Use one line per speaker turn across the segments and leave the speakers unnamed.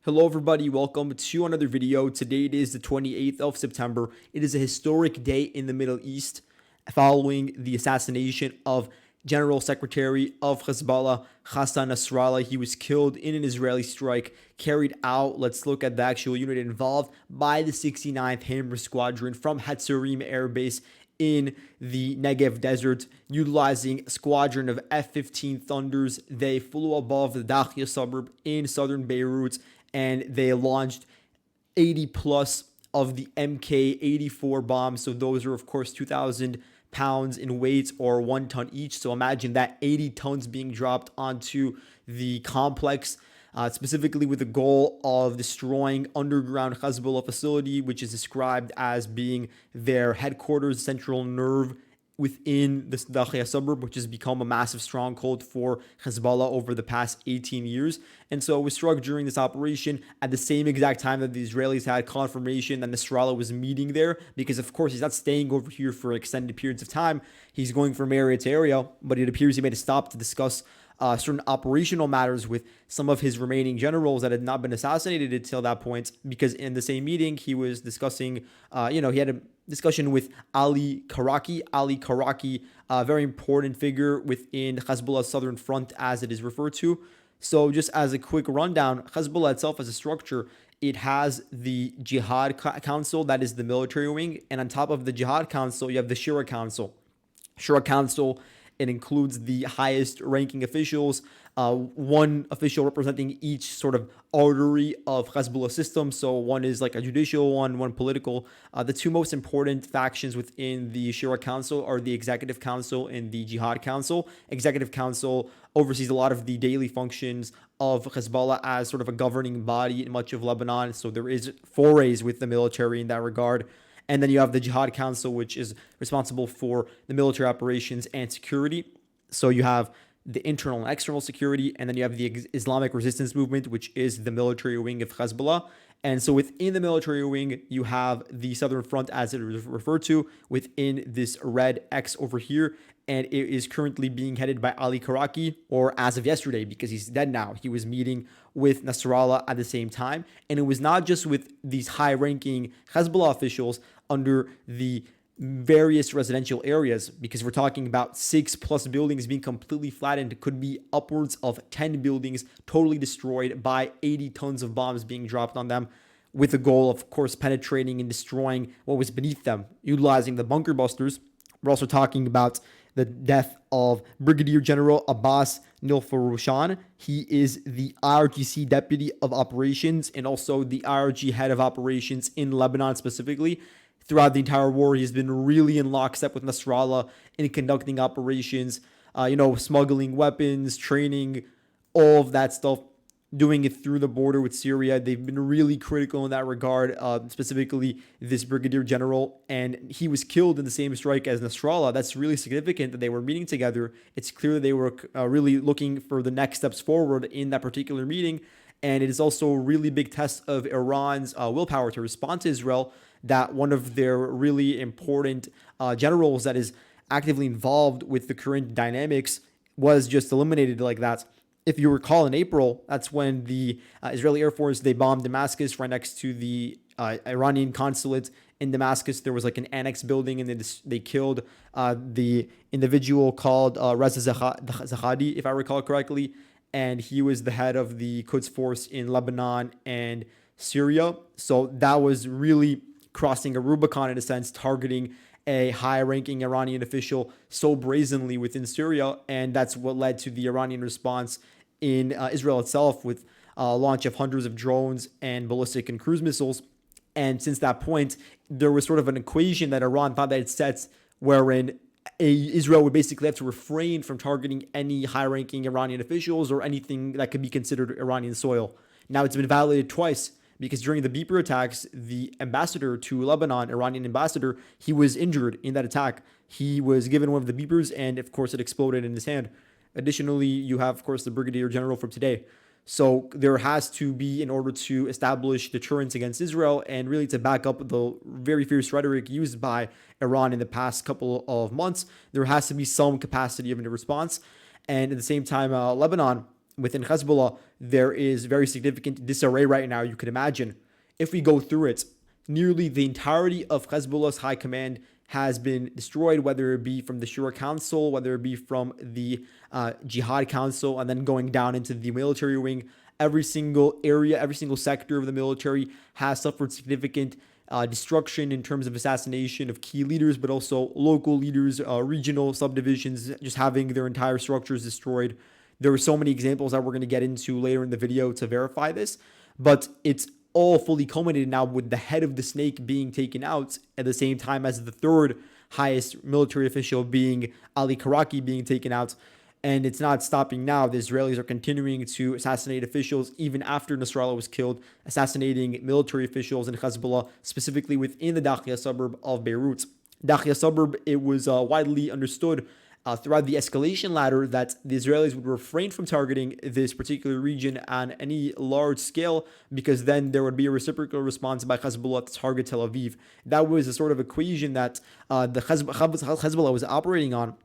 Hello everybody, welcome to another video. Today it is the 28th of September. It is a historic day in the Middle East following the assassination of General Secretary of Hezbollah, Hassan Nasrallah. He was killed in an Israeli strike carried out, let's look at the actual unit involved, by the 69th Hammer Squadron from Hatzerim Air Base in the Negev Desert, utilizing a squadron of F-15 Thunders. They flew above the Dakhia suburb in southern Beirut, and they launched 80 plus of the MK-84 bombs. So those are, of course, 2,000 pounds in weight or 1 ton each. So imagine that 80 tons being dropped onto the complex, specifically with the goal of destroying underground Hezbollah facility, which is described as being their headquarters, central nerve within the Dakhia suburb, which has become a massive stronghold for Hezbollah over the past 18 years. And so it was struck during this operation at the same exact time that the Israelis had confirmation that Nasrallah was meeting there, because of course he's not staying over here for extended periods of time. He's going from area to area, but it appears he made a stop to discuss certain operational matters with some of his remaining generals that had not been assassinated until that point, because in the same meeting he was discussing, he had a discussion with Ali Karaki. Ali Karaki, a very important figure within Hezbollah's southern front, as it is referred to. So just as a quick rundown, Hezbollah itself as a structure, it has the Jihad Council, that is the military wing, and on top of the Jihad Council, you have the Shura Council. Shura Council, it includes the highest ranking officials, one official representing each sort of artery of Hezbollah system. So one is like a judicial one political. The two most important factions within the Shura Council are the Executive Council and the Jihad Council. Executive Council oversees a lot of the daily functions of Hezbollah as sort of a governing body in much of Lebanon. So there is forays with the military in that regard. And then you have the Jihad Council, which is responsible for the military operations and security. So you have the internal and external security, and then you have the Islamic Resistance Movement, which is the military wing of Hezbollah. And so within the military wing, you have the Southern Front, as it is referred to, within this red X over here. And it is currently being headed by Ali Karaki, or as of yesterday, because he's dead now. He was meeting with Nasrallah at the same time. And it was not just with these high-ranking Hezbollah officials under the various residential areas, because we're talking about 6+ buildings being completely flattened. It could be upwards of 10 buildings totally destroyed by 80 tons of bombs being dropped on them, with the goal of course, penetrating and destroying what was beneath them, utilizing the bunker busters. We're also talking about the death of Brigadier General Abbas Nilfarushan. He is the IRGC Deputy of Operations and also the IRG Head of Operations in Lebanon specifically. Throughout the entire war, he's been really in lockstep with Nasrallah in conducting operations, smuggling weapons, training, all of that stuff, doing it through the border with Syria. They've been really critical in that regard, specifically this Brigadier General, and he was killed in the same strike as Nasrallah. That's really significant that they were meeting together. It's clear that they were really looking for the next steps forward in that particular meeting, and it is also a really big test of Iran's willpower to respond to Israel, that one of their really important generals that is actively involved with the current dynamics was just eliminated like that. If you recall, in April, that's when the Israeli Air Force, they bombed Damascus right next to the Iranian consulate in Damascus. There was like an annex building, and they killed the individual called Reza Zahadi, if I recall correctly. And he was the head of the Quds force in Lebanon and Syria. So that was really crossing a Rubicon in a sense, targeting a high-ranking Iranian official so brazenly within Syria, and that's what led to the Iranian response in Israel itself, with launch of hundreds of drones and ballistic and cruise missiles. And since that point, there was sort of an equation that Iran thought that it sets, wherein Israel would basically have to refrain from targeting any high-ranking Iranian officials or anything that could be considered Iranian soil. Now it's been validated twice, because during the beeper attacks, the ambassador to Lebanon, Iranian ambassador, he was injured in that attack. He was given one of the beepers, and of course it exploded in his hand. Additionally, you have, of course, the Brigadier General from today. So there has to be, in order to establish deterrence against Israel and really to back up the very fierce rhetoric used by Iran in the past couple of months, there has to be some capacity of a response. And at the same time, Lebanon, within Hezbollah, there is very significant disarray right now. You could imagine, if we go through it, nearly the entirety of Hezbollah's high command has been destroyed, whether it be from the Shura Council, whether it be from the Jihad Council, and then going down into the military wing. Every single area, every single sector of the military has suffered significant destruction in terms of assassination of key leaders, but also local leaders, regional subdivisions, just having their entire structures destroyed. There are so many examples that we're going to get into later in the video to verify this, but it's all fully culminated now with the head of the snake being taken out at the same time as the third highest military official being Ali Karaki being taken out. And it's not stopping now. The Israelis are continuing to assassinate officials even after Nasrallah was killed, assassinating military officials in Hezbollah, specifically within the Dakhia suburb of Beirut. Dakhia suburb, it was widely understood throughout the escalation ladder that the Israelis would refrain from targeting this particular region on any large scale, because then there would be a reciprocal response by Hezbollah to target Tel Aviv. That was a sort of equation that the Hezbollah was operating on.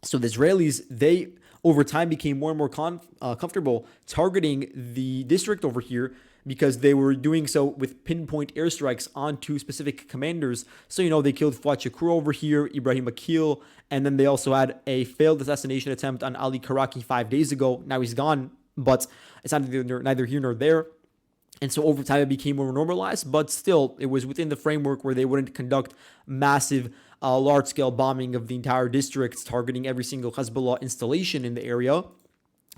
So the Israelis, they over time became more and more comfortable targeting the district over here, because they were doing so with pinpoint airstrikes onto specific commanders. So, they killed Fuad Shakur over here, Ibrahim Akil, and then they also had a failed assassination attempt on Ali Karaki 5 days ago. Now he's gone, but it's neither here nor there. And so over time, it became more normalized, but still, it was within the framework where they wouldn't conduct massive, large-scale bombing of the entire districts, targeting every single Hezbollah installation in the area.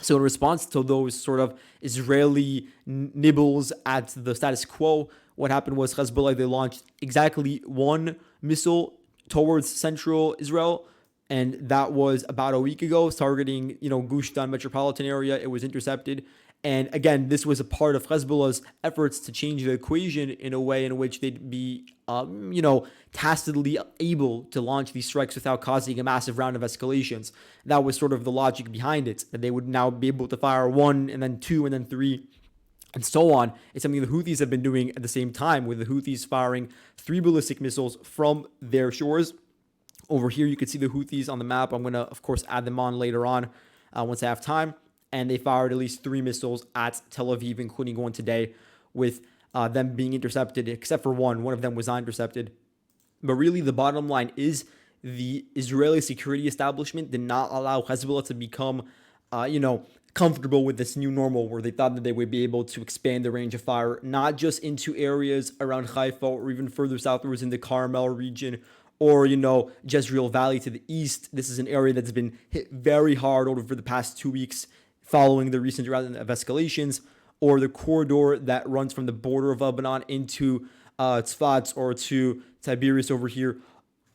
So in response to those sort of Israeli nibbles at the status quo, what happened was Hezbollah, they launched exactly one missile towards central Israel, and that was about a week ago, targeting, Gush Dan metropolitan area. It was intercepted. And again, this was a part of Hezbollah's efforts to change the equation in a way in which they'd be, tacitly able to launch these strikes without causing a massive round of escalations. That was sort of the logic behind it, that they would now be able to fire one and then two and then three and so on. It's something the Houthis have been doing at the same time, with the Houthis firing 3 ballistic missiles from their shores. Over here, you can see the Houthis on the map. I'm going to, of course, add them on later on once I have time. And they fired at least 3 missiles at Tel Aviv, including one today, with them being intercepted, except for one. One of them was not intercepted. But really, the bottom line is the Israeli security establishment did not allow Hezbollah to become, comfortable with this new normal, where they thought that they would be able to expand the range of fire, not just into areas around Haifa or even further southwards in the Carmel region, or, Jezreel Valley to the east. This is an area that's been hit very hard over the past 2 weeks following the recent round of escalations, or the corridor that runs from the border of Lebanon into Tzfat or to Tiberias over here.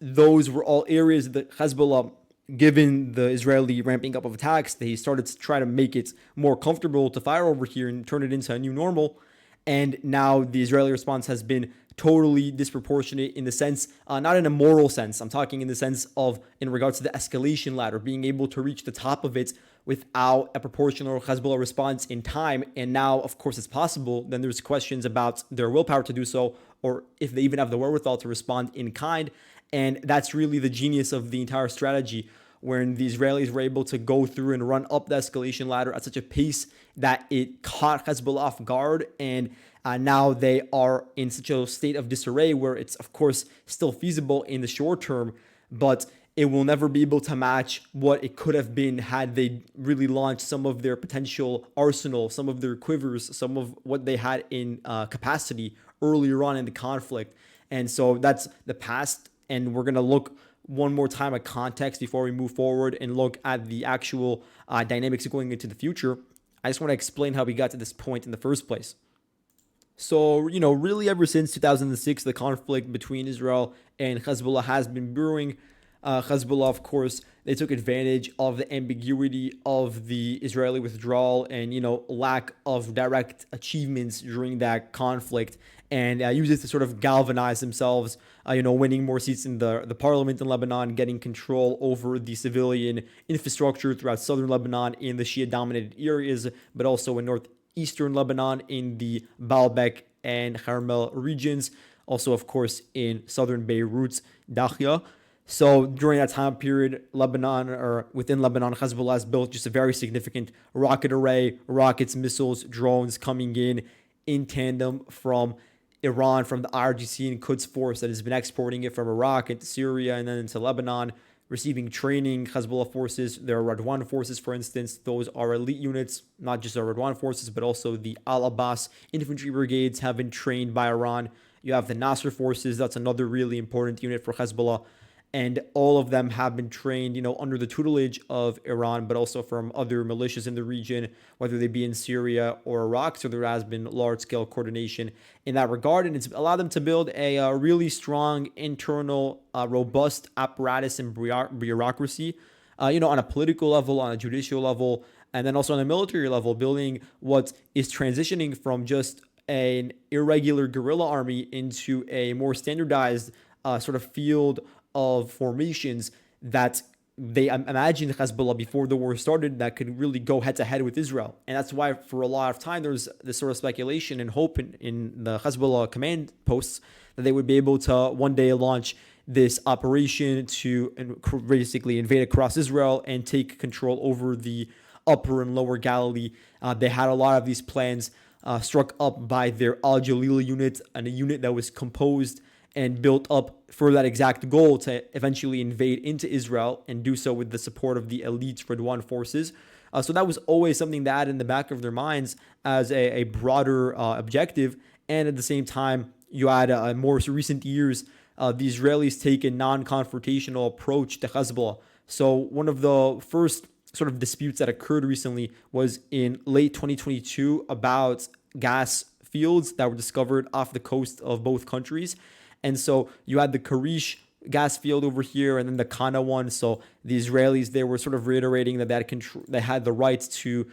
Those were all areas that Hezbollah, given the Israeli ramping up of attacks, they started to try to make it more comfortable to fire over here and turn it into a new normal. And now the Israeli response has been totally disproportionate in the sense, not in a moral sense. I'm talking in the sense of, in regards to the escalation ladder, being able to reach the top of it without a proportional Hezbollah response in time. And now, of course, it's possible. Then there's questions about their willpower to do so, or if they even have the wherewithal to respond in kind. And that's really the genius of the entire strategy, wherein the Israelis were able to go through and run up the escalation ladder at such a pace that it caught Hezbollah off guard. And now they are in such a state of disarray where it's, of course, still feasible in the short term, but it will never be able to match what it could have been had they really launched some of their potential arsenal, some of their quivers, some of what they had in capacity earlier on in the conflict. And so that's the past. And we're going to look one more time at context before we move forward and look at the actual dynamics going into the future. I just want to explain how we got to this point in the first place. So, really ever since 2006, the conflict between Israel and Hezbollah has been brewing. Hezbollah, of course, they took advantage of the ambiguity of the Israeli withdrawal and, lack of direct achievements during that conflict, and used it to sort of galvanize themselves, winning more seats in the parliament in Lebanon, getting control over the civilian infrastructure throughout southern Lebanon in the Shia-dominated areas, but also in northeastern Lebanon in the Baalbek and Carmel regions. Also, of course, in southern Beirut, Dakhia. So during that time period, Lebanon, or within Lebanon, Hezbollah has built just a very significant rocket array, rockets, missiles, drones coming in tandem from Iran, from the IRGC and Quds force that has been exporting it from Iraq into Syria and then into Lebanon, receiving training. Hezbollah forces, their Radwan forces, for instance, those are elite units, not just the Radwan forces, but also the Al Abbas infantry brigades have been trained by Iran. You have the Nasr forces, that's another really important unit for Hezbollah. And all of them have been trained, under the tutelage of Iran, but also from other militias in the region, whether they be in Syria or Iraq. So there has been large-scale coordination in that regard, and it's allowed them to build a really strong internal, robust apparatus and bureaucracy, on a political level, on a judicial level, and then also on a military level, building what is transitioning from just an irregular guerrilla army into a more standardized sort of field of formations that they imagined Hezbollah before the war started that could really go head to head with Israel. And that's why for a lot of time there's this sort of speculation and hope in the Hezbollah command posts that they would be able to one day launch this operation to basically invade across Israel and take control over the upper and lower Galilee. They had a lot of these plans struck up by their Al Jalil unit, and a unit that was composed and built up for that exact goal to eventually invade into Israel and do so with the support of the elite Radwan forces. So that was always something that had in the back of their minds as a broader objective. And at the same time, you had in more recent years, the Israelis take a non-confrontational approach to Hezbollah. So one of the first sort of disputes that occurred recently was in late 2022 about gas fields that were discovered off the coast of both countries. And so you had the Karish gas field over here and then the Kana one. So the Israelis, they were sort of reiterating that they had the right to,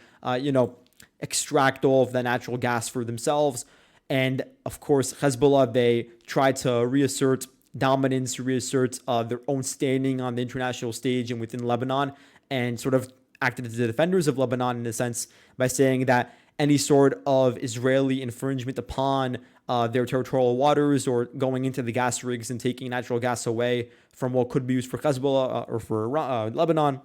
extract all of the natural gas for themselves. And of course, Hezbollah, they tried to reassert dominance, reassert their own standing on the international stage and within Lebanon, and sort of acted as the defenders of Lebanon in a sense by saying that any sort of Israeli infringement upon their territorial waters or going into the gas rigs and taking natural gas away from what could be used for Hezbollah or for Lebanon,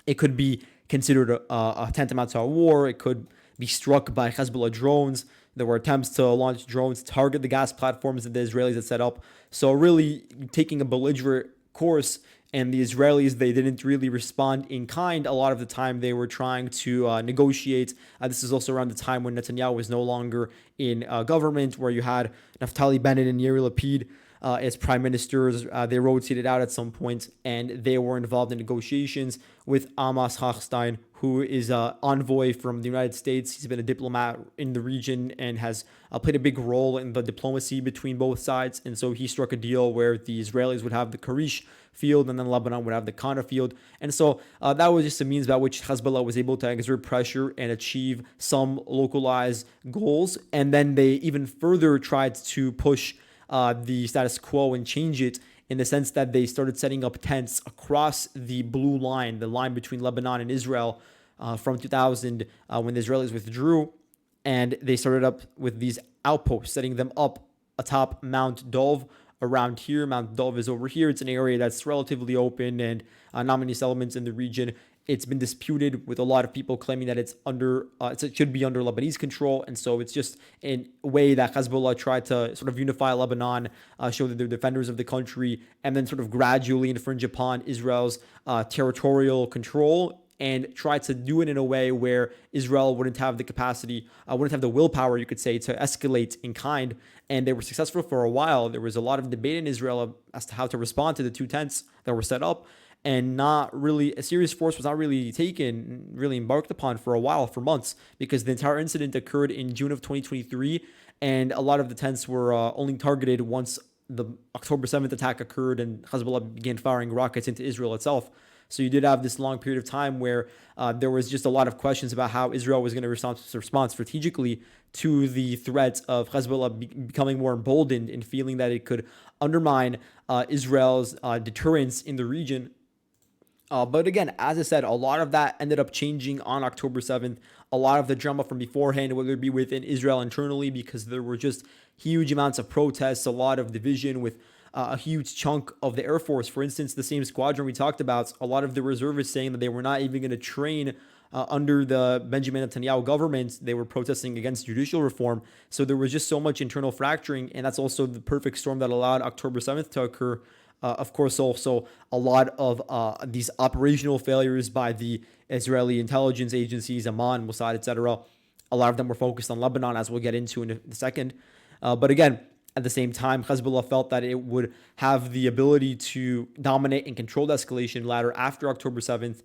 it could be considered a tantamount to a war. It could be struck by Hezbollah drones. There were attempts to launch drones to target the gas platforms that the Israelis had set up. So really taking a belligerent course. And the Israelis, they didn't really respond in kind. A lot of the time, they were trying to negotiate. This is also around the time when Netanyahu was no longer in government, where you had Naftali Bennett and Yair Lapid as prime ministers. They rotated out at some point, and they were involved in negotiations with Amos Hochstein, who is an envoy from the United States. He's been a diplomat in the region and has played a big role in the diplomacy between both sides. And so he struck a deal where the Israelis would have the Karish field and then Lebanon would have the Kana field. And so that was just a means by which Hezbollah was able to exert pressure and achieve some localized goals. And then they even further tried to push the status quo and change it, in the sense that they started setting up tents across the blue line, the line between Lebanon and Israel, from 2000 when the Israelis withdrew. And they started up with these outposts, setting them up atop Mount Dov around here. Mount Dov is over here. It's an area that's relatively open and not many settlements in the region. It's been disputed, with a lot of people claiming that it should be under Lebanese control. And so it's just a way that Hezbollah tried to sort of unify Lebanon, show that they're defenders of the country, and then sort of gradually infringe upon Israel's territorial control, and try to do it in a way where Israel wouldn't have the capacity, wouldn't have the willpower, you could say, to escalate in kind. And they were successful for a while. There was a lot of debate in Israel as to how to respond to the two tents that were set up. And not really, a serious force was not really taken, really embarked upon for a while, for months, because the entire incident occurred in June of 2023. And a lot of the tents were only targeted once the October 7th attack occurred and Hezbollah began firing rockets into Israel itself. So you did have this long period of time where there was just a lot of questions about how Israel was going to respond strategically to the threat of Hezbollah becoming more emboldened and feeling that it could undermine Israel's deterrence in the region. But again, as I said, a lot of that ended up changing on October 7th. A lot of the drama from beforehand, whether it be within Israel internally, because there were just huge amounts of protests, a lot of division with a huge chunk of the Air Force. For instance, the same squadron we talked about, a lot of the reservists saying that they were not even going to train under the Benjamin Netanyahu government. They were protesting against judicial reform. So there was just so much internal fracturing, and that's also the perfect storm that allowed October 7th to occur. Of course, also a lot of these operational failures by the Israeli intelligence agencies, Amman, Mossad, etc. A lot of them were focused on Lebanon, as we'll get into in a second. But again, at the same time, Hezbollah felt that it would have the ability to dominate and control the escalation ladder after October 7th,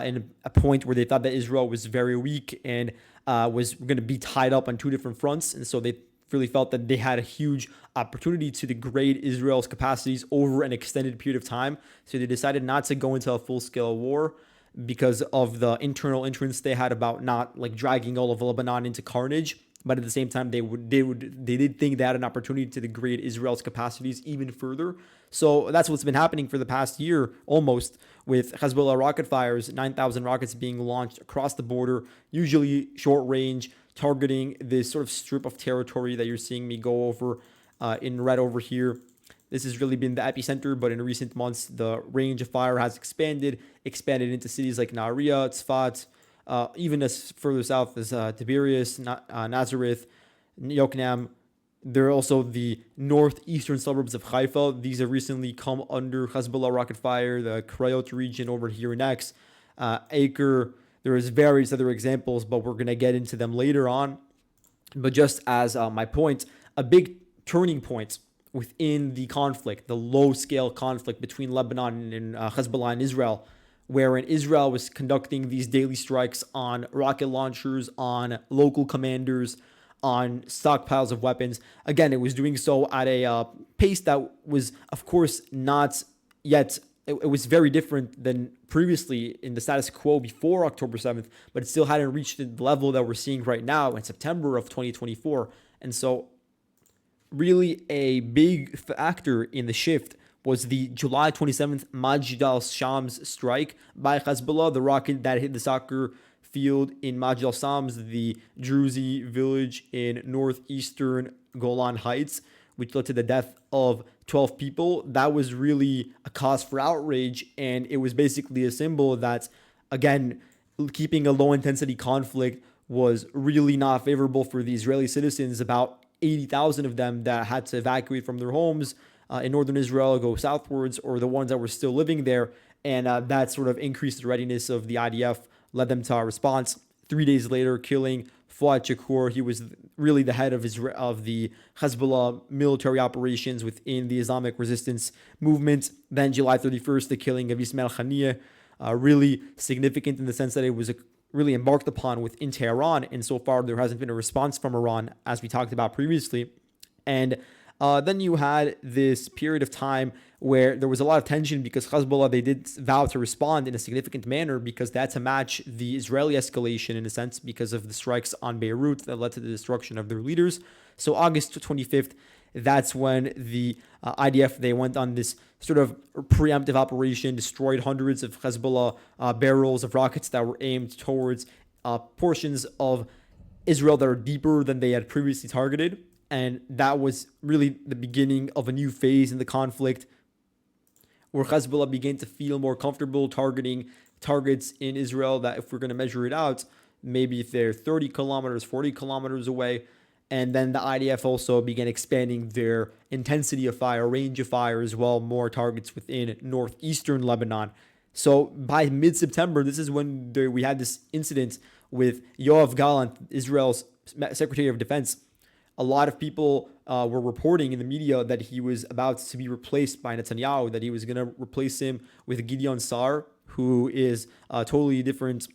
in a point where they thought that Israel was very weak and was going to be tied up on two different fronts. And so they really felt that they had a huge opportunity to degrade Israel's capacities over an extended period of time. So they decided not to go into a full-scale war because of the internal interest they had about not like dragging all of Lebanon into carnage. But at the same time, they did think they had an opportunity to degrade Israel's capacities even further. So that's what's been happening for the past year almost, with Hezbollah rocket fires, 9,000 rockets being launched across the border, usually short range, targeting this sort of strip of territory that you're seeing me go over in red over here. This has really been the epicenter, but in recent months, the range of fire has expanded into cities like Nahariya, Tzfat, even as further south as Tiberias, Nazareth, Yokneam. There are also the northeastern suburbs of Haifa. These have recently come under Hezbollah rocket fire. The Krayot region over here next, Acre. There is various other examples, but we're going to get into them later on. But just as my point, a big turning point within the conflict, the low-scale conflict between Lebanon and Hezbollah and Israel, wherein Israel was conducting these daily strikes on rocket launchers, on local commanders, on stockpiles of weapons. Again, it was doing so at a pace that was, of course, not yet. It was very different than previously in the status quo before October 7th, but it still hadn't reached the level that we're seeing right now in September of 2024. And so really a big factor in the shift was the July 27th Majid al-Shams strike by Hezbollah, the rocket that hit the soccer field in Majid al-Shams, the Druzi village in northeastern Golan Heights, which led to the death of 12 people. That was really a cause for outrage, and it was basically a symbol that, again, keeping a low-intensity conflict was really not favorable for the Israeli citizens. About 80,000 of them that had to evacuate from their homes in northern Israel, go southwards, or the ones that were still living there. And that sort of increased the readiness of the IDF, led them to a response. 3 days later, killing Fuad Shakur. He was really the head of the Hezbollah military operations within the Islamic resistance movement. Then July 31st, the killing of Ismail Haniyeh, really significant in the sense that it was really embarked upon within Tehran. And so far, there hasn't been a response from Iran, as we talked about previously. And then you had this period of time where there was a lot of tension because Hezbollah, they did vow to respond in a significant manner because they had to match the Israeli escalation in a sense because of the strikes on Beirut that led to the destruction of their leaders. So August 25th, that's when the IDF, they went on this sort of preemptive operation, destroyed hundreds of Hezbollah barrels of rockets that were aimed towards portions of Israel that are deeper than they had previously targeted. And that was really the beginning of a new phase in the conflict where Hezbollah began to feel more comfortable targeting targets in Israel that, if we're going to measure it out, maybe if they're 30 kilometers, 40 kilometers away. And then the IDF also began expanding their intensity of fire, range of fire as well, more targets within northeastern Lebanon. So by mid-September, this is when we had this incident with Yoav Gallant, Israel's Secretary of Defense. A lot of people were reporting in the media that he was about to be replaced by Netanyahu, that he was going to replace him with Gideon Sa'ar, who is a totally different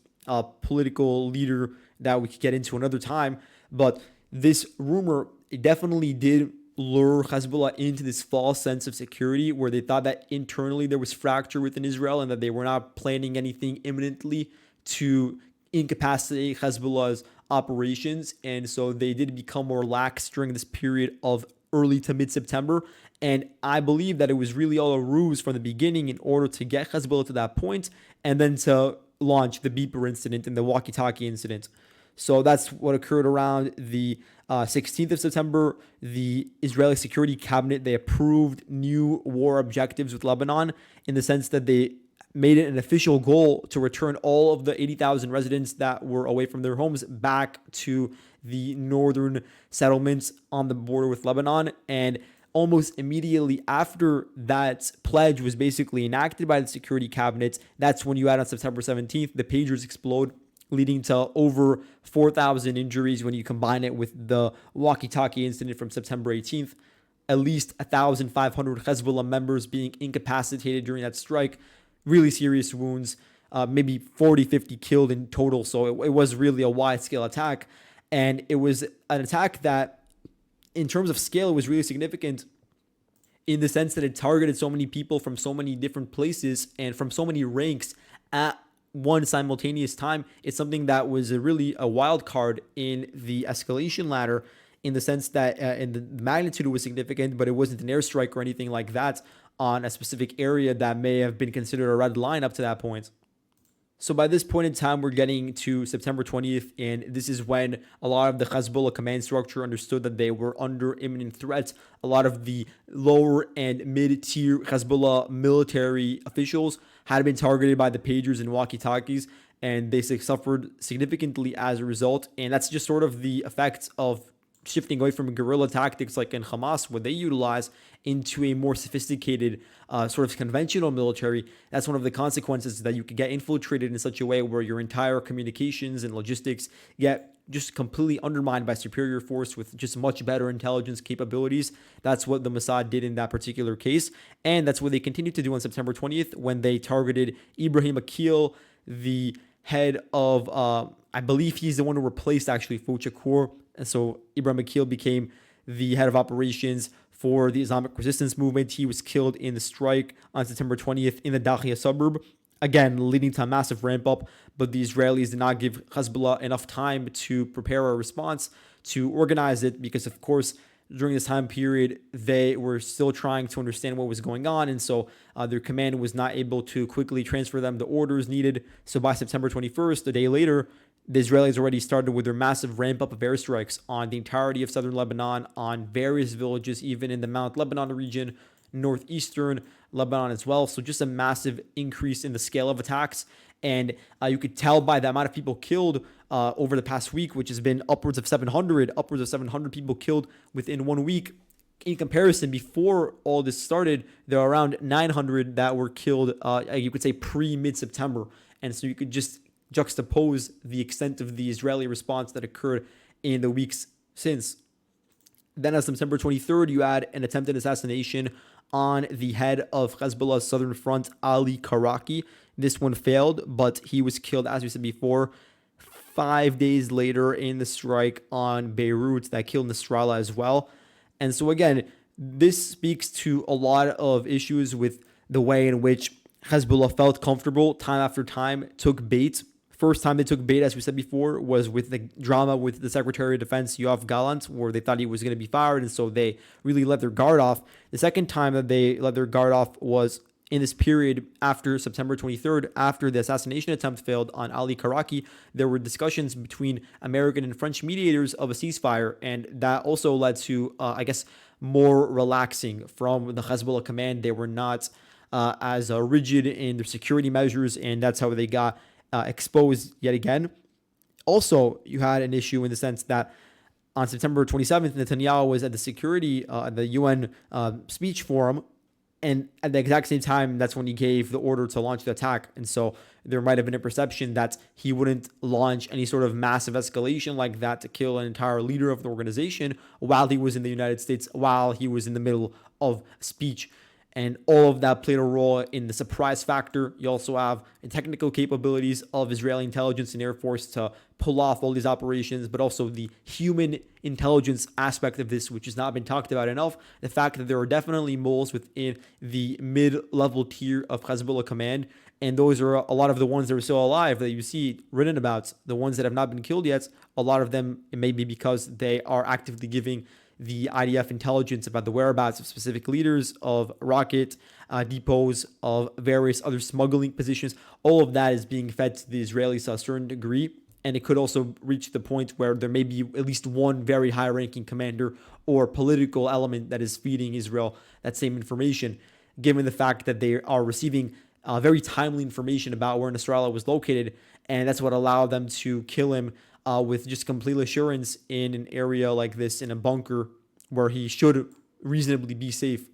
political leader that we could get into another time. But this rumor, it definitely did lure Hezbollah into this false sense of security where they thought that internally there was fracture within Israel and that they were not planning anything imminently to incapacitate Hezbollah's operations. And so they did become more lax during this period of early to mid-September. And I believe that it was really all a ruse from the beginning in order to get Hezbollah to that point and then to launch the beeper incident and the walkie-talkie incident. So that's what occurred around the 16th of September, the Israeli Security Cabinet, they approved new war objectives with Lebanon in the sense that they made it an official goal to return all of the 80,000 residents that were away from their homes back to the northern settlements on the border with Lebanon. And almost immediately after that pledge was basically enacted by the Security Cabinet, that's when you had on September 17th, the pagers explode, leading to over 4,000 injuries when you combine it with the walkie-talkie incident from September 18th. At least 1,500 Hezbollah members being incapacitated during that strike. Really serious wounds, maybe 40, 50 killed in total. So it was really a wide-scale attack. And it was an attack that, in terms of scale, it was really significant in the sense that it targeted so many people from so many different places and from so many ranks at one simultaneous time. It's something that was really a wild card in the escalation ladder, in the sense that in the magnitude was significant, but it wasn't an airstrike or anything like that on a specific area that may have been considered a red line up to that point. So by this point in time, we're getting to September 20th, and this is when a lot of the Hezbollah command structure understood that they were under imminent threat. A lot of the lower and mid-tier Hezbollah military officials had been targeted by the pagers and walkie-talkies, and they suffered significantly as a result. And that's just sort of the effects of shifting away from guerrilla tactics like in Hamas, what they utilize, into a more sophisticated sort of conventional military. That's one of the consequences, that you could get infiltrated in such a way where your entire communications and logistics get just completely undermined by superior force with just much better intelligence capabilities. That's what the Mossad did in that particular case. And that's what they continued to do on September 20th when they targeted Ibrahim Akil, the head of, I believe he's the one who replaced actually Fouad Shakur. And so Ibrahim Akil became the head of operations for the Islamic Resistance Movement. He was killed in the strike on September 20th in the Dakhia suburb, again, leading to a massive ramp up. But the Israelis did not give Hezbollah enough time to prepare a response, to organize it, because, of course, during this time period, they were still trying to understand what was going on. And so their command was not able to quickly transfer them the orders needed. So by September 21st, a day later, the Israelis already started with their massive ramp up of airstrikes on the entirety of southern Lebanon, on various villages, even in the Mount Lebanon region, northeastern Lebanon as well. So just a massive increase in the scale of attacks. And you could tell by the amount of people killed over the past week, which has been upwards of 700 people killed within 1 week. In comparison, before all this started, there are around 900 that were killed, you could say pre-mid-September. And so you could just juxtapose the extent of the Israeli response that occurred in the weeks since. Then on September 23rd, you had an attempted assassination on the head of Hezbollah's Southern Front, Ali Karaki. This one failed, but he was killed, as we said before, 5 days later in the strike on Beirut that killed Nasrallah as well. And so again, this speaks to a lot of issues with the way in which Hezbollah felt comfortable time after time, took bait. First time they took bait, as we said before, was with the drama with the Secretary of Defense, Yoav Gallant, where they thought he was going to be fired, and so they really let their guard off. The second time that they let their guard off was in this period after September 23rd, after the assassination attempt failed on Ali Karaki. There were discussions between American and French mediators of a ceasefire, and that also led to, more relaxing from the Hezbollah command. They were not as rigid in their security measures, and that's how they got exposed yet again. Also, you had an issue in the sense that on September 27th, Netanyahu was at the UN speech forum, and at the exact same time, that's when he gave the order to launch the attack. And so there might have been a perception that he wouldn't launch any sort of massive escalation like that to kill an entire leader of the organization while he was in the United States, while he was in the middle of speech. And all of that played a role in the surprise factor. You also have the technical capabilities of Israeli intelligence and Air Force to pull off all these operations, but also the human intelligence aspect of this, which has not been talked about enough. The fact that there are definitely moles within the mid-level tier of Hezbollah command, and those are a lot of the ones that are still alive that you see written about. The ones that have not been killed yet, a lot of them, it may be because they are actively giving the IDF intelligence about the whereabouts of specific leaders, of rocket depots, of various other smuggling positions. All of that is being fed to the Israelis to a certain degree. And it could also reach the point where there may be at least one very high-ranking commander or political element that is feeding Israel that same information, given the fact that they are receiving very timely information about where Nasrallah was located, and that's what allowed them to kill him with just complete assurance in an area like this, in a bunker where he should reasonably be safe.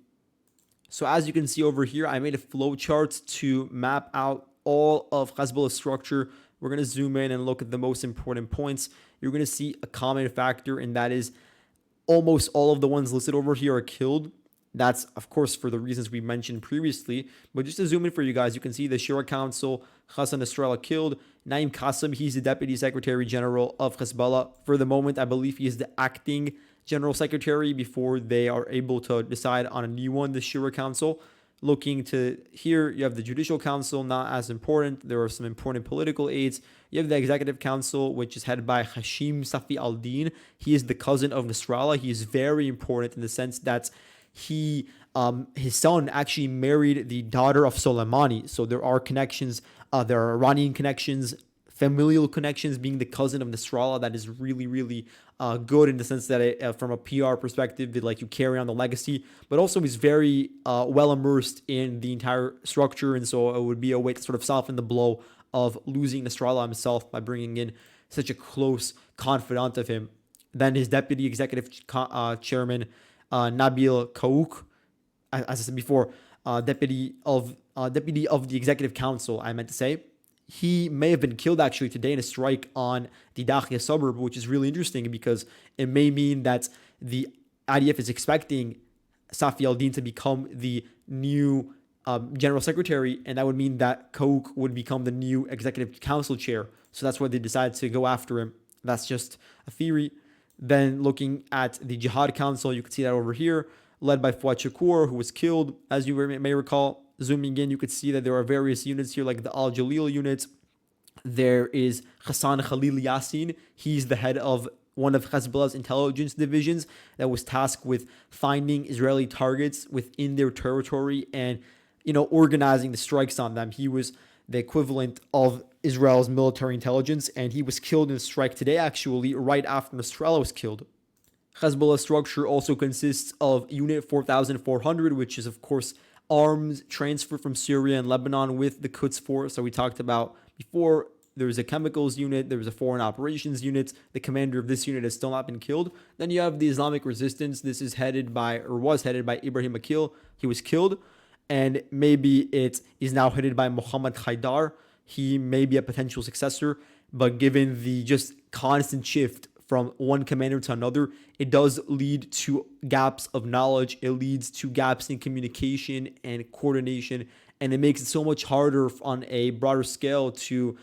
So as you can see over here, I made a flow chart to map out all of Hezbollah's structure. We're going to zoom in and look at the most important points. You're going to see a common factor, and that is almost all of the ones listed over here are killed. That's, of course, for the reasons we mentioned previously. But just to zoom in for you guys, you can see the Shura Council, Hassan Nasrallah killed. Naim Qassem, he's the Deputy Secretary General of Hezbollah. For the moment, I believe he is the acting General Secretary before they are able to decide on a new one, the Shura Council. Looking to here, you have the Judicial Council, not as important. There are some important political aides. You have the Executive Council, which is headed by Hashim Safi al-Din. He is the cousin of Nasrallah. He is very important in the sense that his son actually married the daughter of Soleimani. So there are connections. There are Iranian connections, familial connections, being the cousin of Nasrallah. That is really, really good in the sense that from a PR perspective, that you carry on the legacy, but also he's very well immersed in the entire structure. And so it would be a way to sort of soften the blow of losing Nasrallah himself by bringing in such a close confidant of him. Then his deputy executive chairman, Nabil Kaouk, as I said before, deputy of the executive council, I meant to say. He may have been killed actually today in a strike on the Dakhia suburb, which is really interesting because it may mean that the IDF is expecting Safi al-Din to become the new general secretary, and that would mean that Kaouk would become the new executive council chair. So that's why they decided to go after him. That's just a theory. Then looking at the Jihad Council, you can see that over here, led by Fuad Shakur, who was killed, as you may recall. Zooming in, you could see that there are various units here, like the Al-Jalil unit. There is Hassan Khalil Yassin. He's the head of one of Hezbollah's intelligence divisions that was tasked with finding Israeli targets within their territory and, organizing the strikes on them. He was the equivalent of Israel's military intelligence, and he was killed in a strike today, actually, right after Nasrallah was killed. Hezbollah's structure also consists of Unit 4400, which is, of course, arms transfer from Syria and Lebanon with the Quds Force. So we talked about before, there's a chemicals unit, there's a foreign operations unit. The commander of this unit has still not been killed. Then you have the Islamic Resistance. This is was headed by Ibrahim Akil. He was killed. And maybe it is now headed by Mohammed Haidar. He may be a potential successor, but given the just constant shift from one commander to another, it does lead to gaps of knowledge. It leads to gaps in communication and coordination, and it makes it so much harder on a broader scale to,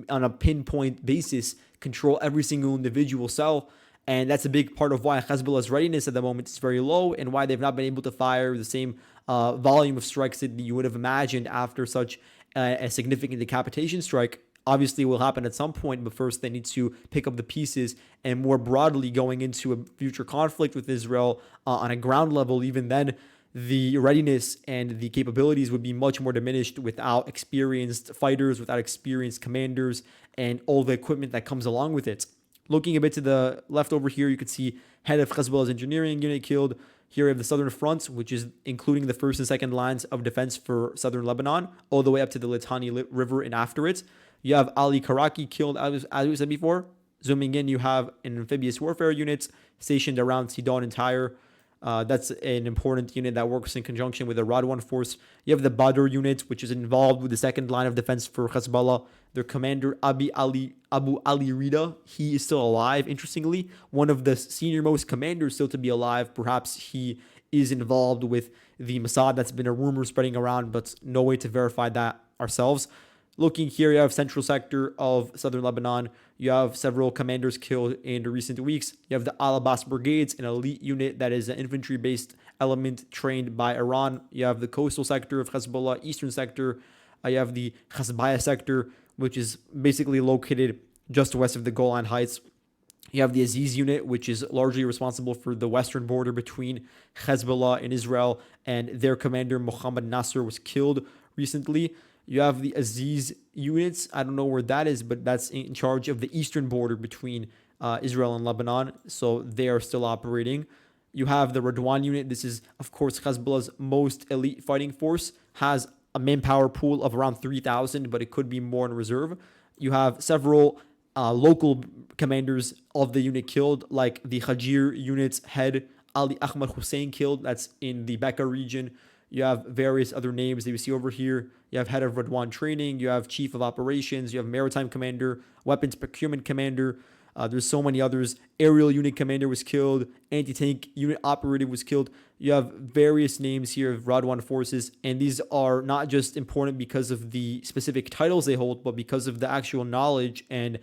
on a pinpoint basis, control every single individual cell. And that's a big part of why Hezbollah's readiness at the moment is very low, and why they've not been able to fire the same volume of strikes that you would have imagined after such a significant decapitation strike. Obviously, will happen at some point, but first they need to pick up the pieces, and more broadly going into a future conflict with Israel on a ground level, even then, the readiness and the capabilities would be much more diminished without experienced fighters, without experienced commanders, and all the equipment that comes along with it. Looking a bit to the left over here, you can see head of Hezbollah's engineering unit killed. Here we have the Southern Front, which is including the first and second lines of defense for southern Lebanon, all the way up to the Litani River and after it. You have Ali Karaki killed, as we said before. Zooming in, you have an amphibious warfare unit stationed around Sidon and Tyre. That's an important unit that works in conjunction with the Radwan force. You have the Badr unit, which is involved with the second line of defense for Hezbollah. Their commander, Abu Ali Rida, he is still alive, interestingly. One of the senior-most commanders still to be alive. Perhaps he is involved with the Mossad. That's been a rumor spreading around, but no way to verify that ourselves. Looking here, you have central sector of southern Lebanon. You have several commanders killed in the recent weeks. You have the Al-Abbas Brigades, an elite unit that is an infantry-based element trained by Iran. You have the coastal sector of Hezbollah, eastern sector. You have the Hasbaya sector, which is basically located just west of the Golan Heights. You have the Aziz unit, which is largely responsible for the western border between Hezbollah and Israel, and their commander, Mohammed Nasser, was killed recently. You have the Aziz units. I don't know where that is, but that's in charge of the eastern border between Israel and Lebanon. So they are still operating. You have the Radwan unit. This is, of course, Hezbollah's most elite fighting force. Has a manpower pool of around 3,000, but it could be more in reserve. You have several local commanders of the unit killed, like the Hajir unit's head, Ali Ahmad Hussein, killed. That's in the Bekaa region. You have various other names that you see over here. You have head of Radwan training. You have chief of operations. You have maritime commander, weapons procurement commander. There's so many others. Aerial unit commander was killed. Anti-tank unit operative was killed. You have various names here of Radwan forces, and these are not just important because of the specific titles they hold, but because of the actual knowledge and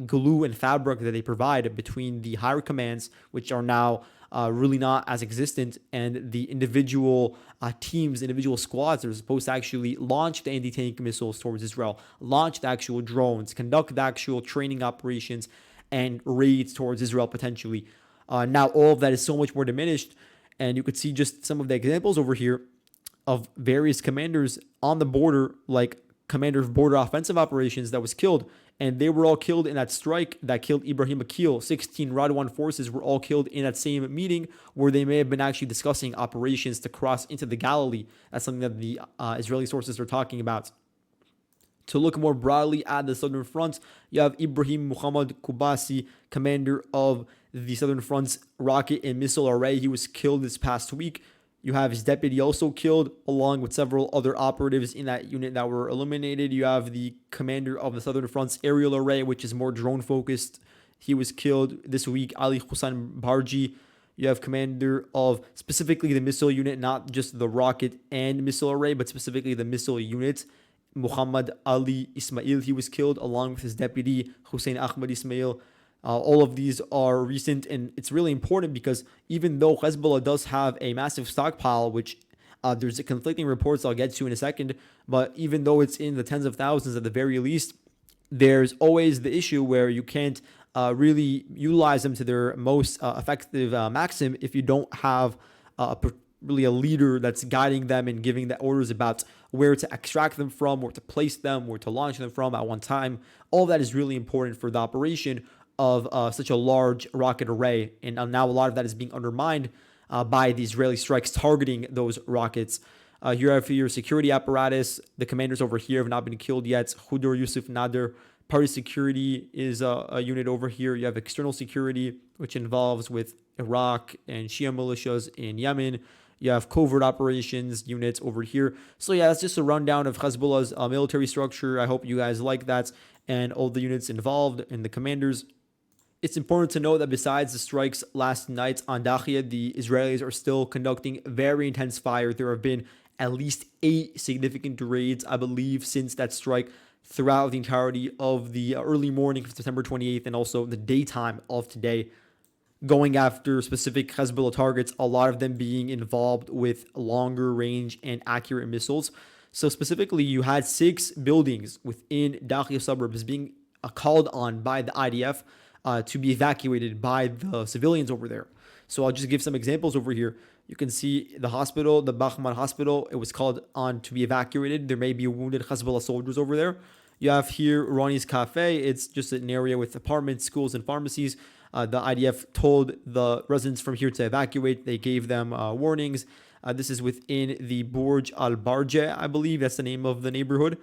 glue and fabric that they provide between the higher commands, which are now really not as existent, and the individual teams, individual squads that are supposed to actually launch the anti-tank missiles towards Israel, launch the actual drones, conduct the actual training operations, and raids towards Israel potentially. Now all of that is so much more diminished, and you could see just some of the examples over here of various commanders on the border, like commander of border offensive operations that was killed, and they were all killed in that strike that killed Ibrahim Akil. 16 Radwan forces were all killed in that same meeting where they may have been actually discussing operations to cross into the Galilee. That's something that the Israeli sources are talking about. To look more broadly at the Southern Front, you have Ibrahim Muhammad Kubasi, commander of the Southern Front's rocket and missile array. He was killed this past week. You have his deputy also killed, along with several other operatives in that unit that were eliminated. You have the commander of the Southern Front's aerial array, which is more drone focused. He was killed this week, Ali Hussein Barji. You have commander of specifically the missile unit, not just the rocket and missile array, but specifically the missile unit, Muhammad Ali Ismail. He was killed along with his deputy, Hussein Ahmad Ismail. All of these are recent, and it's really important because even though Hezbollah does have a massive stockpile, which there's conflicting reports I'll get to in a second, but even though it's in the tens of thousands at the very least, there's always the issue where you can't really utilize them to their most effective maxim if you don't have really a leader that's guiding them and giving the orders about where to extract them from, where to place them, where to launch them from at one time. All that is really important for the operation of such a large rocket array. And now a lot of that is being undermined by the Israeli strikes targeting those rockets. Here have your security apparatus. The commanders over here have not been killed yet. Hudur Yusuf Nader. Party security is a unit over here. You have external security, which involves with Iraq and Shia militias in Yemen. You have covert operations units over here. So yeah, that's just a rundown of Hezbollah's military structure. I hope you guys like that and all the units involved and the commanders. It's important to note that besides the strikes last night on Dakhia, the Israelis are still conducting very intense fire. There have been at least 8 significant raids, I believe, since that strike throughout the entirety of the early morning of September 28th and also the daytime of today, going after specific Hezbollah targets, a lot of them being involved with longer range and accurate missiles. So specifically, you had 6 buildings within Dakhia suburbs being called on by the IDF to be evacuated by the civilians over there. So I'll just give some examples over here. You can see the hospital, the Bahman hospital, it was called on to be evacuated. There may be wounded Hezbollah soldiers over there. You have here Ronnie's Cafe. It's just an area with apartments, schools, and pharmacies. The IDF told the residents from here to evacuate. They gave them warnings. This is within the Burj Al Barje, I believe. That's the name of the neighborhood.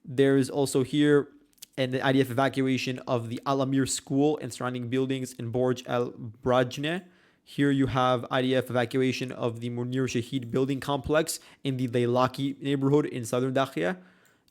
There is also here and the IDF evacuation of the Al Amir school and surrounding buildings in Burj Al Brajne. Here you have IDF evacuation of the Munir Shahid building complex in the Leilaki neighborhood in southern Dakhia.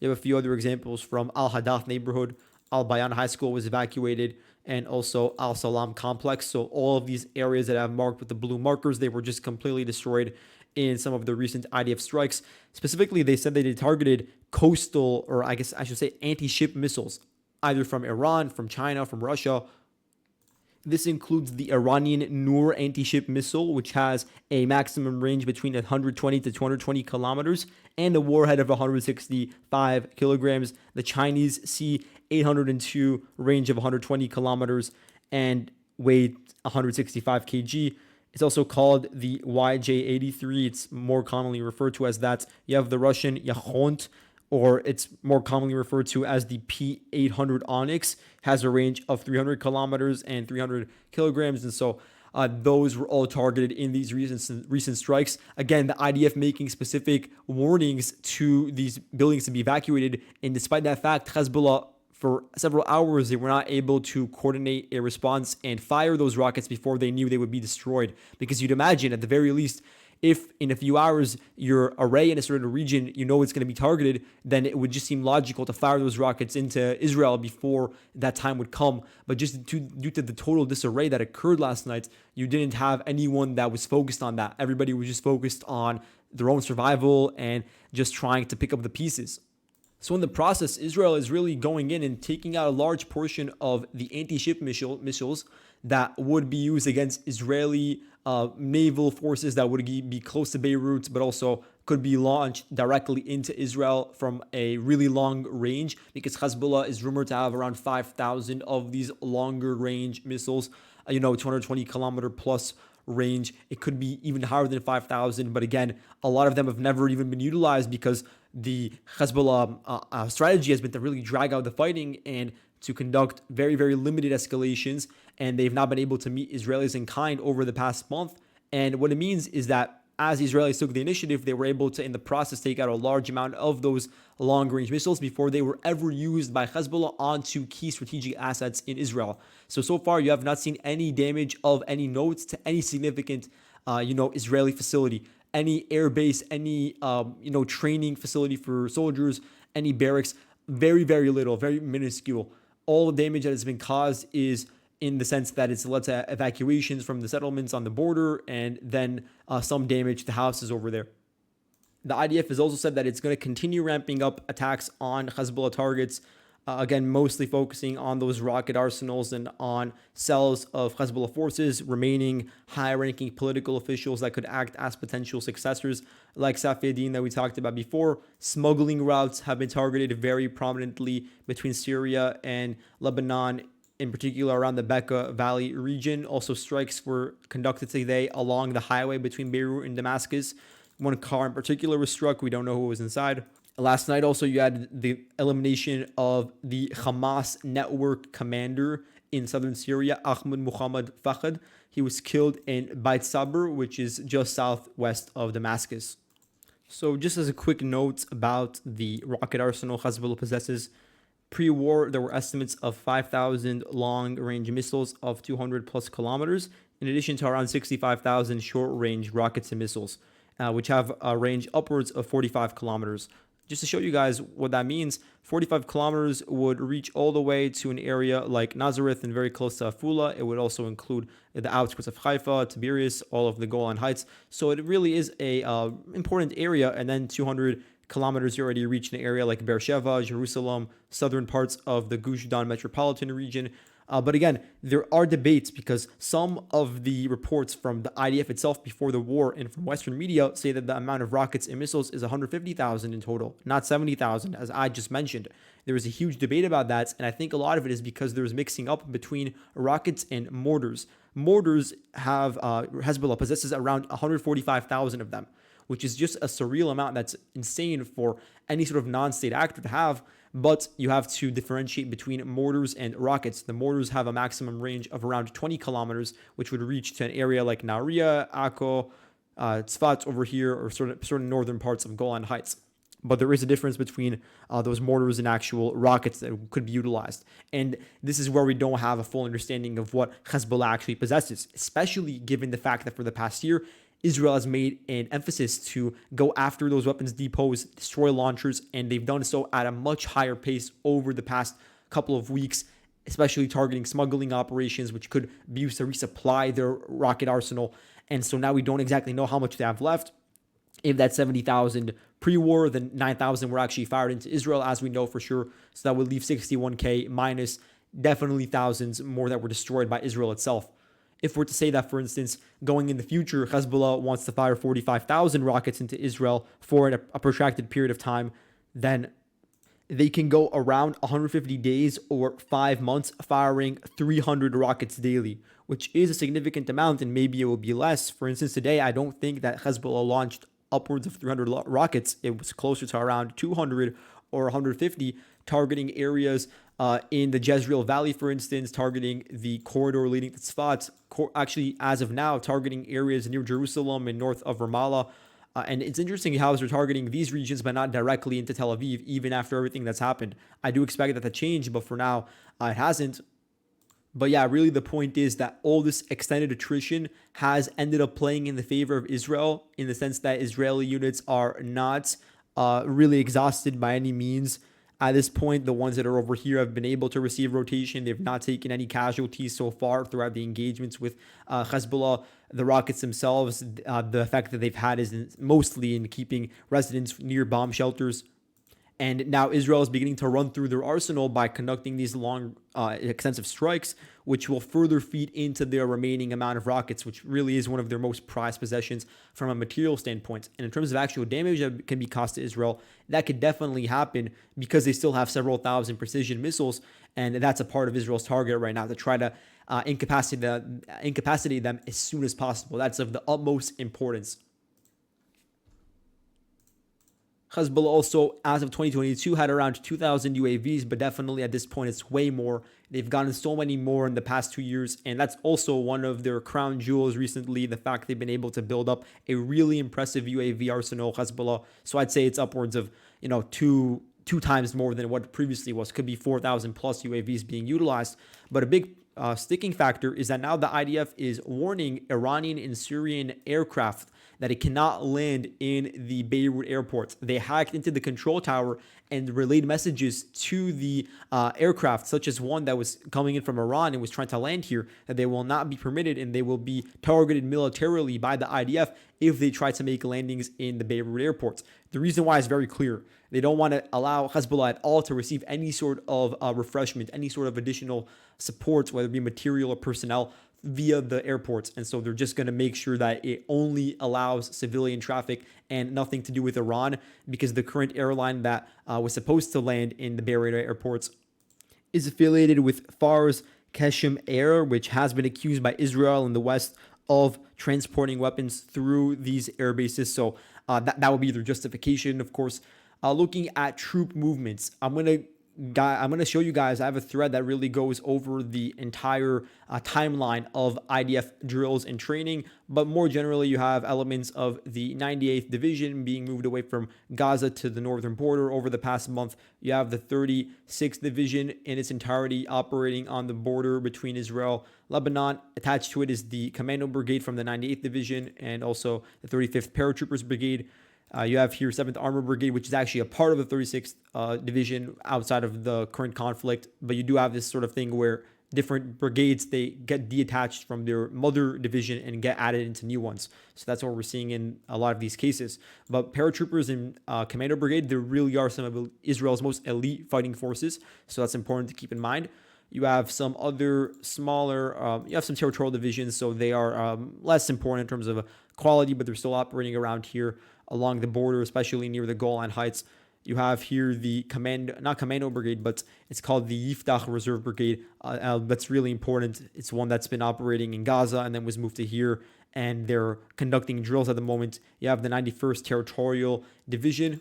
You have a few other examples from Al Hadath neighborhood. Al Bayan High School was evacuated, and also Al Salam complex. So all of these areas that I've marked with the blue markers, they were just completely destroyed in some of the recent IDF strikes. Specifically, they said they targeted coastal, or I guess I should say anti-ship missiles, either from Iran, from China, from Russia. This includes the Iranian Noor anti-ship missile, which has a maximum range between 120 to 220 kilometers and a warhead of 165 kilograms. The Chinese C-802 range of 120 kilometers and weight 165 kg. It's also called the YJ-83. It's more commonly referred to as that. You have the Russian Yakhont or it's more commonly referred to as the P-800 Onyx, has a range of 300 kilometers and 300 kilograms. And so those were all targeted in these recent strikes. Again, the IDF making specific warnings to these buildings to be evacuated. And despite that fact, Hezbollah, for several hours, they were not able to coordinate a response and fire those rockets before they knew they would be destroyed. Because you'd imagine, at the very least, if in a few hours your array in a certain region, you know it's going to be targeted, then it would just seem logical to fire those rockets into Israel before that time would come. But just due to the total disarray that occurred last night, you didn't have anyone that was focused on that. Everybody was just focused on their own survival and just trying to pick up the pieces. So in the process, Israel is really going in and taking out a large portion of the anti-ship missiles that would be used against Israeli naval forces that would be close to Beirut, but also could be launched directly into Israel from a really long range, because Hezbollah is rumored to have around 5,000 of these longer range missiles, 220 kilometer plus range. It could be even higher than 5,000, but again, a lot of them have never even been utilized because the Hezbollah strategy has been to really drag out the fighting and to conduct very, very limited escalations, and they've not been able to meet Israelis in kind over the past month. And what it means is that as the Israelis took the initiative, they were able to, in the process, take out a large amount of those long-range missiles before they were ever used by Hezbollah onto key strategic assets in Israel. So far, you have not seen any damage of any note to any significant, Israeli facility, any air base, any, training facility for soldiers, any barracks. Very, very little, very minuscule. All the damage that has been caused is in the sense that it's led to evacuations from the settlements on the border, and then some damage to houses over there. The IDF has also said that it's going to continue ramping up attacks on Hezbollah targets, again, mostly focusing on those rocket arsenals and on cells of Hezbollah forces, remaining high-ranking political officials that could act as potential successors, like Safieddine that we talked about before. Smuggling routes have been targeted very prominently between Syria and Lebanon, in particular around the Bekaa Valley region. Also, strikes were conducted today along the highway between Beirut and Damascus. One car in particular was struck. We don't know who was inside. Last night, also, you had the elimination of the Hamas network commander in southern Syria, Ahmed Muhammad Fakhad. He was killed in Beit Sabr, which is just southwest of Damascus. So just as a quick note about the rocket arsenal Hezbollah possesses, pre-war, there were estimates of 5,000 long-range missiles of 200 plus kilometers, in addition to around 65,000 short-range rockets and missiles, which have a range upwards of 45 kilometers. Just to show you guys what that means, 45 kilometers would reach all the way to an area like Nazareth and very close to Afula. It would also include the outskirts of Haifa, Tiberias, all of the Golan Heights. So it really is a important area. And then 200 kilometers, you already reach an area like Beersheba, Jerusalem, southern parts of the Gush Dan metropolitan region. But again, there are debates because some of the reports from the IDF itself before the war and from Western media say that the amount of rockets and missiles is 150,000 in total, not 70,000, as I just mentioned. There was a huge debate about that, and I think a lot of it is because there's mixing up between rockets and mortars. Mortars have, Hezbollah possesses around 145,000 of them, which is just a surreal amount that's insane for any sort of non-state actor to have. But you have to differentiate between mortars and rockets. The mortars have a maximum range of around 20 kilometers, which would reach to an area like Nahariya, Akko, Tzfat over here, or certain northern parts of Golan Heights. But there is a difference between those mortars and actual rockets that could be utilized. And this is where we don't have a full understanding of what Hezbollah actually possesses, especially given the fact that for the past year, Israel has made an emphasis to go after those weapons depots, destroy launchers, and they've done so at a much higher pace over the past couple of weeks, especially targeting smuggling operations, which could be used to resupply their rocket arsenal. And so now we don't exactly know how much they have left. If that's 70,000 pre-war, then 9,000 were actually fired into Israel, as we know for sure. So that would leave 61K minus definitely thousands more that were destroyed by Israel itself. If we're to say that, for instance, going in the future, Hezbollah wants to fire 45,000 rockets into Israel for a protracted period of time, then they can go around 150 days or 5 months firing 300 rockets daily, which is a significant amount, and maybe it will be less. For instance, today, I don't think that Hezbollah launched upwards of 300 rockets. It was closer to around 200 or 150 targeting areas in the Jezreel Valley, for instance, targeting the corridor leading to Tzfat, actually, as of now, targeting areas near Jerusalem and north of Ramallah. And it's interesting how they're targeting these regions, but not directly into Tel Aviv, even after everything that's happened. I do expect that to change, but for now, it hasn't. But yeah, really the point is that all this extended attrition has ended up playing in the favor of Israel, in the sense that Israeli units are not really exhausted by any means. At this point, the ones that are over here have been able to receive rotation. They've not taken any casualties so far throughout the engagements with Hezbollah. The rockets themselves, the effect that they've had is mostly in keeping residents near bomb shelters. And now Israel is beginning to run through their arsenal by conducting these long, extensive strikes, which will further feed into their remaining amount of rockets, which really is one of their most prized possessions from a material standpoint. And in terms of actual damage that can be caused to Israel, that could definitely happen because they still have several thousand precision missiles. And that's a part of Israel's target right now, to try to incapacitate them as soon as possible. That's of the utmost importance. Hezbollah also, as of 2022, had around 2,000 UAVs, but definitely at this point, it's way more. They've gotten so many more in the past 2 years, and that's also one of their crown jewels recently, the fact they've been able to build up a really impressive UAV arsenal, Hezbollah. So I'd say it's upwards of, two times more than what previously was. Could be 4,000 plus UAVs being utilized. But a big sticking factor is that now the IDF is warning Iranian and Syrian aircraft that it cannot land in the Beirut airport. They hacked into the control tower and relayed messages to the aircraft, such as one that was coming in from Iran and was trying to land here, that they will not be permitted and they will be targeted militarily by the IDF if they try to make landings in the Beirut airport. The reason why is very clear. They don't want to allow Hezbollah at all to receive any sort of refreshment, any sort of additional support, whether it be material or personnel, via the airports. And so they're just going to make sure that it only allows civilian traffic and nothing to do with Iran, because the current airline that was supposed to land in the Beirut airports is affiliated with Fars Keshem Air, which has been accused by Israel and the West of transporting weapons through these air bases. So that would be their justification. Of course, looking at troop movements, I'm gonna show you guys. I have a thread that really goes over the entire timeline of IDF drills and training, but more generally, you have elements of the 98th Division being moved away from Gaza to the northern border over the past month. You have the 36th Division in its entirety operating on the border between Israel, Lebanon. Attached to it is the Commando Brigade from the 98th Division and also the 35th Paratroopers Brigade. You have here 7th Armor Brigade, which is actually a part of the 36th Division outside of the current conflict. But you do have this sort of thing where different brigades, they get detached from their mother division and get added into new ones. So that's what we're seeing in a lot of these cases. But paratroopers and Commando Brigade, there really are some of Israel's most elite fighting forces. So that's important to keep in mind. You have some other smaller, you have some territorial divisions, so they are less important in terms of quality, but they're still operating around here along the border, especially near the Golan Heights. You have here the not Commando Brigade, but it's called the Yiftach Reserve Brigade. That's really important. It's one that's been operating in Gaza and then was moved to here, and they're conducting drills at the moment. You have the 91st Territorial Division.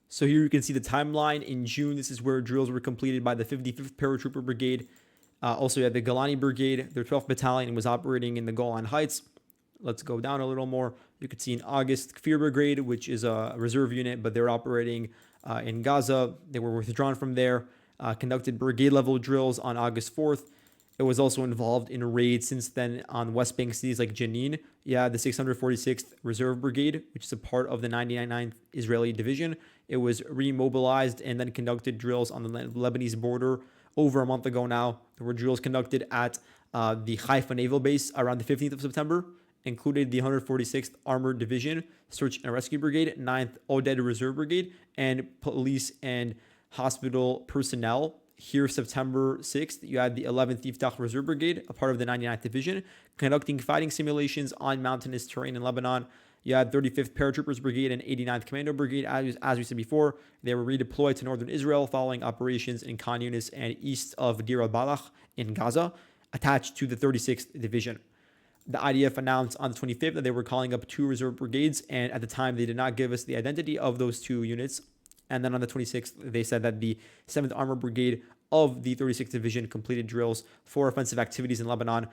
So here you can see the timeline. In June, this is where drills were completed by the 55th Paratrooper Brigade. Also, you had the Golani Brigade. Their 12th Battalion was operating in the Golan Heights. Let's go down a little more. You can see in August, Kfir Brigade, which is a reserve unit, but they're operating in Gaza. They were withdrawn from there, conducted brigade-level drills on August 4th. It was also involved in raids since then on West Bank cities like Jenin. Yeah, the 646th Reserve Brigade, which is a part of the 99th Israeli Division. It was remobilized and then conducted drills on the Lebanese border over a month ago now. There were drills conducted at the Haifa Naval Base around the 15th of September. Included the 146th Armored Division, Search and Rescue Brigade, 9th Oded Reserve Brigade, and police and hospital personnel. Here, September 6th, you had the 11th Yiftach Reserve Brigade, a part of the 99th Division, conducting fighting simulations on mountainous terrain in Lebanon. You had 35th Paratroopers Brigade and 89th Commando Brigade. As we said before, they were redeployed to northern Israel following operations in Khan Yunis and east of Deir al-Balach in Gaza, attached to the 36th Division. The IDF announced on the 25th that they were calling up 2 reserve brigades, and at the time, they did not give us the identity of those 2 units. And then on the 26th, they said that the 7th Armored Brigade of the 36th Division completed drills for offensive activities in Lebanon.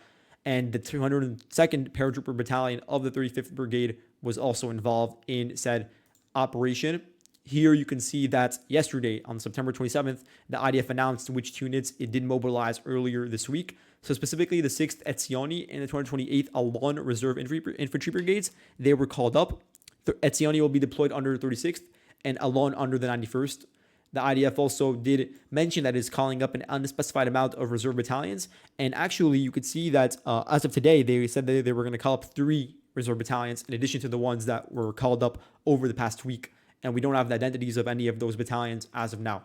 And the 202nd Paratrooper Battalion of the 35th Brigade was also involved in said operation. Here you can see that yesterday, on September 27th, the IDF announced which units it did mobilize earlier this week. So specifically, the 6th Etzioni and the 228th Alon Reserve Infantry Brigades, they were called up. Etzioni will be deployed under the 36th and Alon under the 91st. The IDF also did mention that it's calling up an unspecified amount of reserve battalions. And actually, you could see that as of today, they said that they were going to call up 3 reserve battalions in addition to the ones that were called up over the past week. And we don't have the identities of any of those battalions as of now.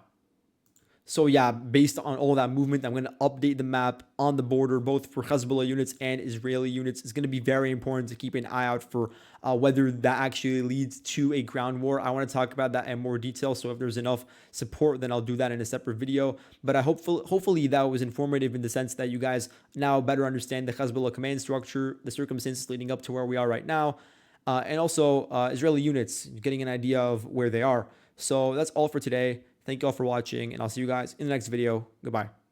So yeah, based on all that movement, I'm going to update the map on the border, both for Hezbollah units and Israeli units. It's going to be very important to keep an eye out for whether that actually leads to a ground war. I want to talk about that in more detail. So if there's enough support, then I'll do that in a separate video. But hopefully that was informative in the sense that you guys now better understand the Hezbollah command structure, the circumstances leading up to where we are right now, and also Israeli units, getting an idea of where they are. So that's all for today. Thank you all for watching, and I'll see you guys in the next video. Goodbye.